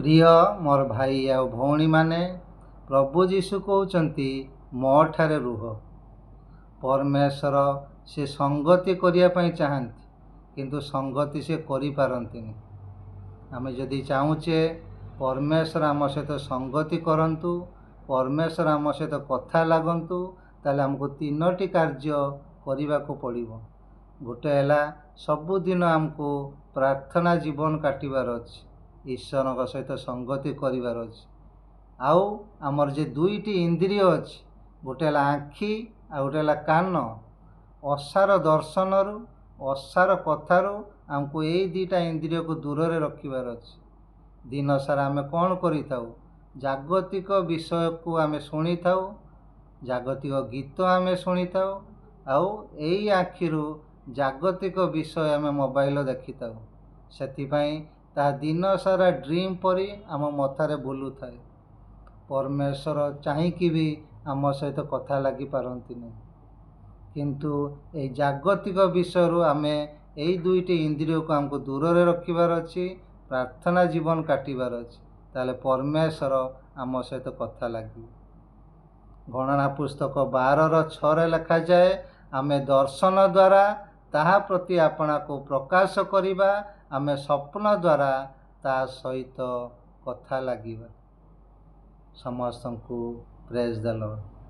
प्रिय मोर भाई आ भौणी माने प्रभु जीशु कहते मो ठारे रुह। परमेश्वर से संगति करने चाहती किंतु संगति से करें। आम जदि चाहूचे परमेश्वर आम सहित संगति करंतु, परमेश्वर आम सहित कथा लगंतु, ताले हमको तीनोटी कार्य करने को पड़ो। गोटे है सबुदिन आमको प्रार्थना जीवन काटबार अच्छे, ईश्वर सहित संगति करार अच्छे। आउ आमर जे दुईटी इंद्रिय अच्छे, गोटे है आँखि आ गोटे है कान, असार दर्शन असार कथारू आमको यही दुईटा इंद्रिय को दूर रे रखिबार अच्छे। दिन सारा आम कौन करिथाउ, जागतिक विषय को आम शुणी थाउ, जागतिक गीत आम शुणी थाउ, आउ यही आँखिरू जागतिक विषय आम मोबाइल देखी थाउ। सेथिपाई ता दिन सारा ड्रीम परी आम मथारे बुलू थाए। परमेश्वर चाहिकी भी आम सहित कथा लगी पारती नहीं, किंतु ए जागतिक विषय आम यही दुईटी इंद्रिय को आमको दूर रे रखिबार अच्छी, प्रार्थना जीवन काटबार अच्छी। ताले परमेश्वर आम सहित कथा लगे। गणना पुस्तक 12:6 लिखा जाए, आमे दर्शन द्वारा ताहा प्रति आपना को प्रकाश करिबा, आमे स्वप्न द्वारा ता सहित कथा लगिबा। समस्त को प्रेज द लॉर्ड।